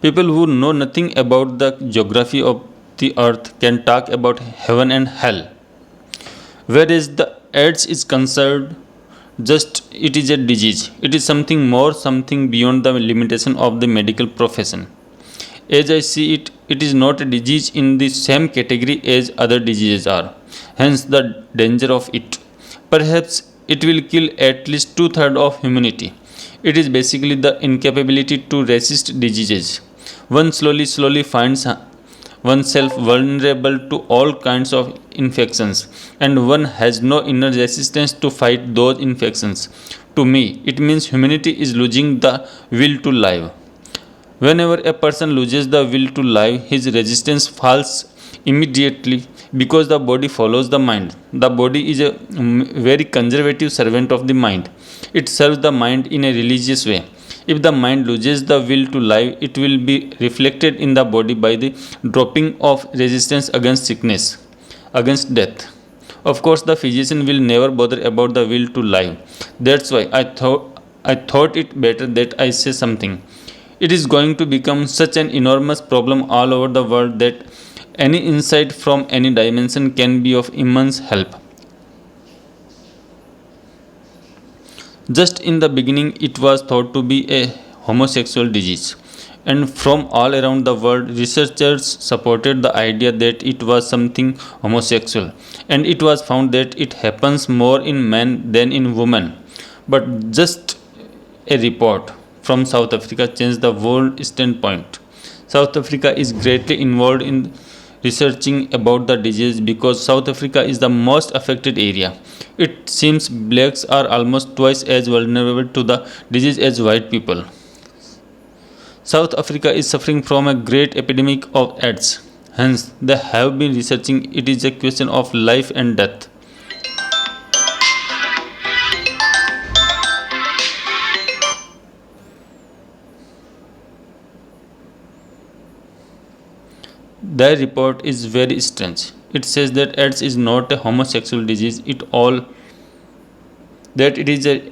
People who know nothing about the geography of the earth can talk about heaven and hell. Whereas the AIDS is concerned, just it is a disease. It is something more, something beyond the limitation of the medical profession. As I see it, it is not a disease in the same category as other diseases are. Hence the danger of it. Perhaps it will kill at least two-thirds of humanity. It is basically the incapability to resist diseases. One slowly finds oneself vulnerable to all kinds of infections, and one has no inner resistance to fight those infections. To me, it means humanity is losing the will to live. Whenever a person loses the will to live, his resistance falls immediately because the body follows the mind. The body is a very conservative servant of the mind. It serves the mind in a religious way. If the mind loses the will to live, it will be reflected in the body by the dropping of resistance against sickness, against death. Of course, the physician will never bother about the will to live. That's why I thought it better that I say something. It is going to become such an enormous problem all over the world that any insight from any dimension can be of immense help. Just in the beginning, it was thought to be a homosexual disease, and from all around the world, researchers supported the idea that it was something homosexual, and it was found that it happens more in men than in women. But just a report from South Africa changed the world standpoint. South Africa is greatly involved in researching about the disease because South Africa is the most affected area. It seems blacks are almost twice as vulnerable to the disease as white people. South Africa is suffering from a great epidemic of AIDS. Hence, they have been researching it is a question of life and death. Their report is very strange. It says that AIDS is not a homosexual disease at all, that it is a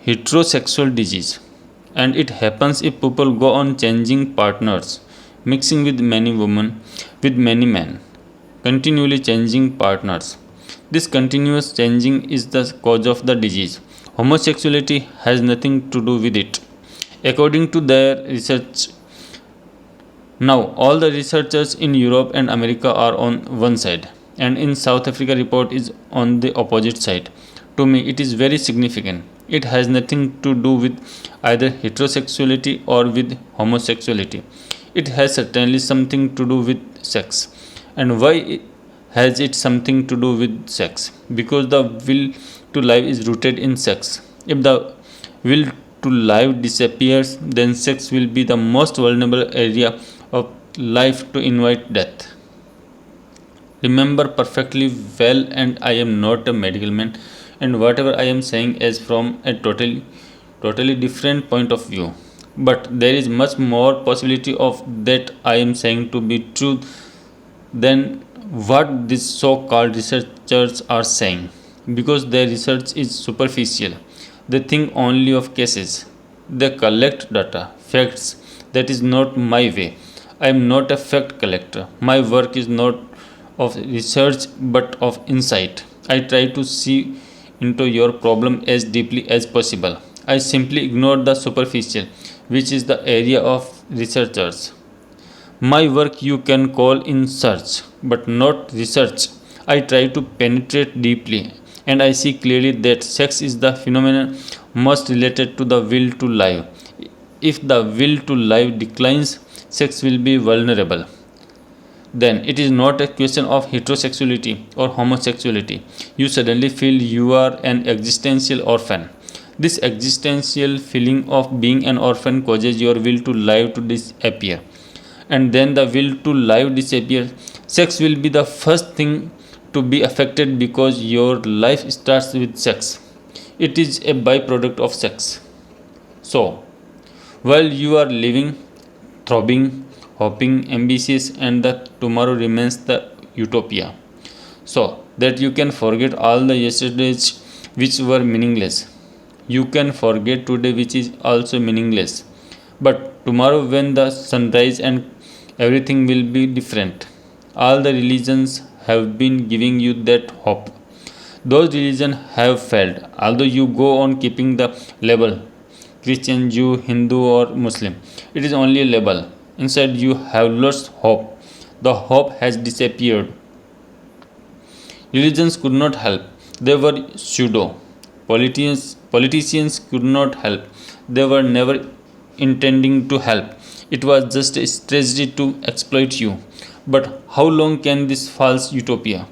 heterosexual disease, and it happens if people go on changing partners, mixing with many women, with many men, continually changing partners. This continuous changing is the cause of the disease. Homosexuality has nothing to do with it. According to their research, now, all the researchers in Europe and America are on one side, and in South Africa report is on the opposite side. To me, it is very significant. It has nothing to do with either heterosexuality or with homosexuality. It has certainly something to do with sex. And why has it something to do with sex? Because the will to live is rooted in sex. If the will to live disappears, then sex will be the most vulnerable area of life to invite death. Remember perfectly well, and I am not a medical man, and whatever I am saying is from a totally different point of view. But there is much more possibility of that I am saying to be true than what these so-called researchers are saying, because their research is superficial. They think only of cases. They collect data, facts. That is not my way. I am not a fact collector. My work is not of research but of insight. I try to see into your problem as deeply as possible. I simply ignore the superficial, which is the area of researchers. My work you can call in search, but not research. I try to penetrate deeply, and I see clearly that sex is the phenomenon most related to the will to live. If the will to live declines, sex will be vulnerable. Then it is not a question of heterosexuality or homosexuality. You suddenly feel you are an existential orphan. This existential feeling of being an orphan causes your will to live to disappear. And then the will to live disappears. Sex will be the first thing to be affected because your life starts with sex. It is a byproduct of sex. So, while you are living, throbbing, hoping, ambitious, and the tomorrow remains the utopia. So that you can forget all the yesterdays which were meaningless. You can forget today which is also meaningless. But Tomorrow, when the sunrise and everything will be different. All the religions have been giving you that hope. Those religions have failed, although you go on keeping the label Christian, Jew, Hindu, or Muslim. It is only a label. Inside, you have lost hope. The hope has disappeared. Religions could not help. They were pseudo. Politicians could not help. They were never intending to help. It was just a strategy to exploit you. But how long can this false utopia,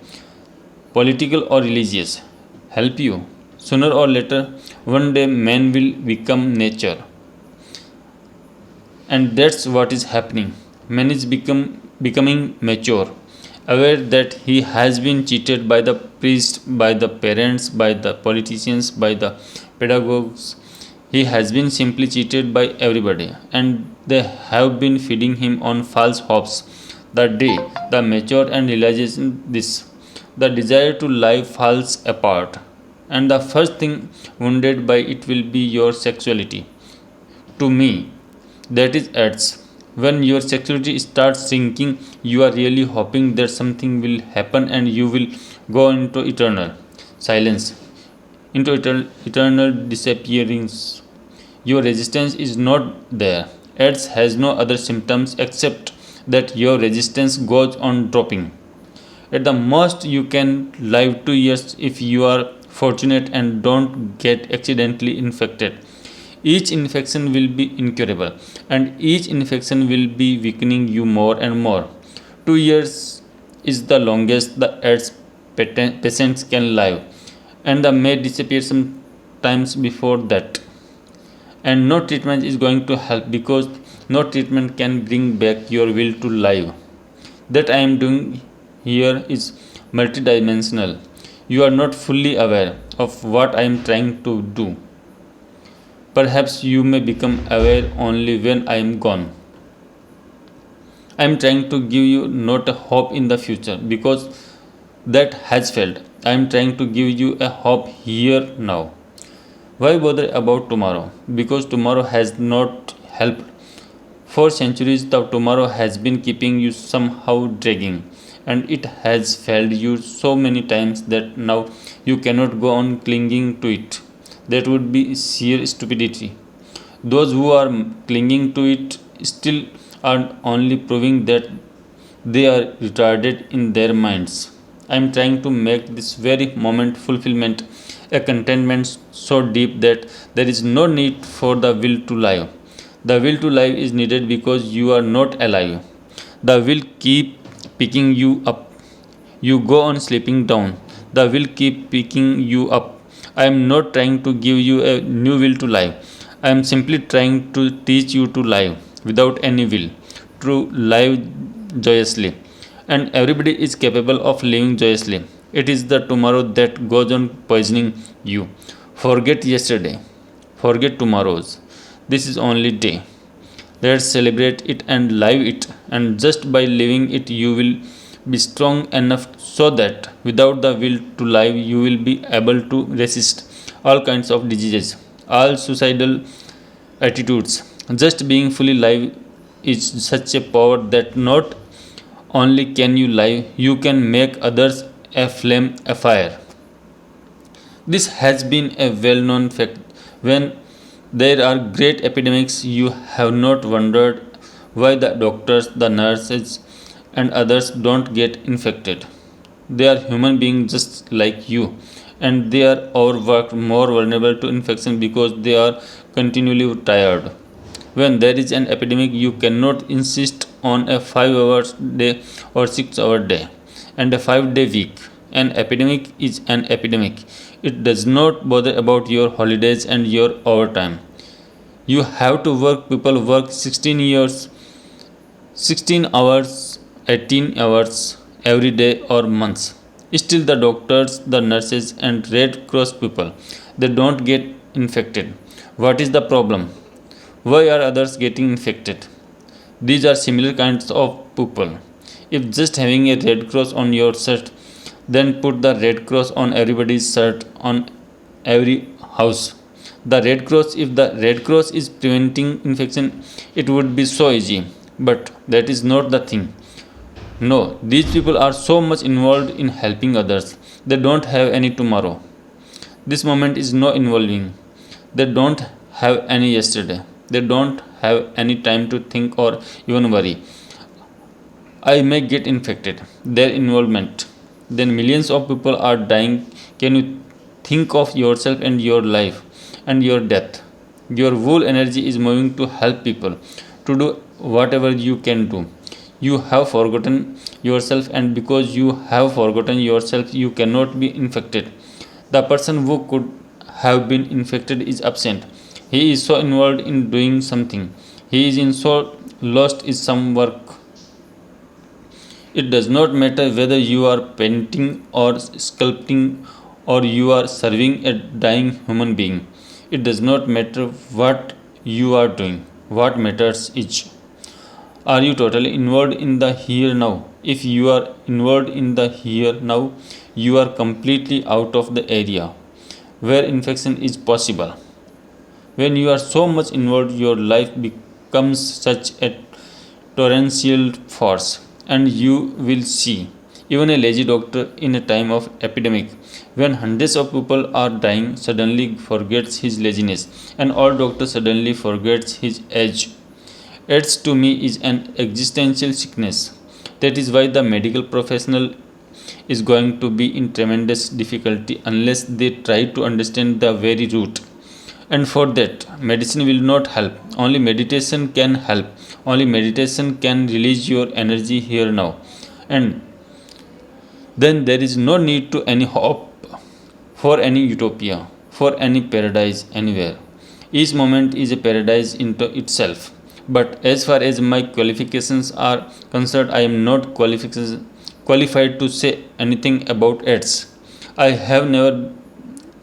political or religious, help you? Sooner or later, one day man will become nature. And that's what is happening. Man is becoming mature, aware that he has been cheated by the priest, by the parents, by the politicians, by the pedagogues. He has been simply cheated by everybody, and they have been feeding him on false hopes. The day the mature and realization this, the desire to live falls apart, and the first thing wounded by it will be your sexuality. To me, that is adds. When your sexuality starts sinking, you are really hoping that something will happen and you will go into eternal silence, into eternal disappearance. Your resistance is not there. AIDS has no other symptoms except that your resistance goes on dropping. At the most, you can live 2 years if you are fortunate and don't get accidentally infected. Each infection will be incurable, and each infection will be weakening you more and more. 2 years is the longest the AIDS patients can live, and the may disappear sometimes before that. And no treatment is going to help because no treatment can bring back your will to live. That I am doing here is multidimensional. You are not fully aware of what I am trying to do. Perhaps you may become aware only when I am gone. I am trying to give you not a hope in the future because that has failed. I am trying to give you a hope here now. Why bother about tomorrow? Because tomorrow has not helped. For centuries, the tomorrow has been keeping you somehow dragging, and it has failed you so many times that now you cannot go on clinging to it. That would be sheer stupidity. Those who are clinging to it still are only proving that they are retarded in their minds. I am trying to make this very moment fulfillment a contentment so deep that there is no need for the will to live. The will to live is needed because you are not alive. The will keep picking you up. You go on slipping down. The will keep picking you up. I am not trying to give you a new will to live. I am simply trying to teach you to live without any will, to live joyously. And everybody is capable of living joyously. It is the tomorrow that goes on poisoning you. Forget yesterday. Forget tomorrows. This is only day. Let's celebrate it and live it. And just by living it, you will be strong enough so that without the will to live, you will be able to resist all kinds of diseases, all suicidal attitudes. Just being fully live is such a power that not only can you live, you can make others a flame, a fire. This has been a well known fact. When there are great epidemics, you have not wondered why the doctors, the nurses, and others don't get infected. They are human beings just like you, and they are overworked, more vulnerable to infection because they are continually tired. When there is an epidemic, you cannot insist on a 5 hours day or 6 hour day and a 5 day week. An epidemic is an epidemic. It does not bother about your holidays and your overtime. You have to work, people work 16 hours, 18 hours every day or months. Still, the doctors, the nurses, and Red Cross people, they don't get infected. What is the problem? Why are others getting infected? These are similar kinds of people. If just having a Red Cross on your shirt, then put the Red Cross on everybody's shirt on every house. The Red Cross, if the Red Cross is preventing infection, it would be so easy. But that is not the thing. No, these people are so much involved in helping others. They don't have any tomorrow. This moment is no involving. They don't have any yesterday. They don't have any time to think or even worry. I may get infected. Their involvement. Then millions of people are dying. Can you think of yourself and your life and your death? Your whole energy is moving to help people, to do whatever you can do. You have forgotten yourself, and because you have forgotten yourself, you cannot be infected. The person who could have been infected is absent. He is so involved in doing something. He is in so lost in some work. It does not matter whether you are painting or sculpting or you are serving a dying human being. It does not matter what you are doing. What matters is, are you totally involved in the here now? If you are involved in the here now, you are completely out of the area where infection is possible. When you are so much involved, your life becomes such a torrential force, and you will see. Even a lazy doctor in a time of epidemic, when hundreds of people are dying, suddenly forgets his laziness, and all doctor suddenly forgets his age. AIDS to me is an existential sickness. That is why the medical professional is going to be in tremendous difficulty unless they try to understand the very root. And for that, medicine will not help. Only meditation can help. Only meditation can release your energy here now. And then there is no need to any hope for any utopia, for any paradise anywhere. Each moment is a paradise into itself. But as far as my qualifications are concerned, I am not qualified to say anything about AIDS. I have never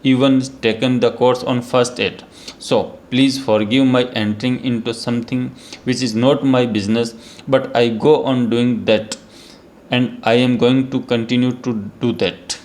even taken the course on first aid. So please forgive my entering into something which is not my business, but I go on doing that, and I am going to continue to do that.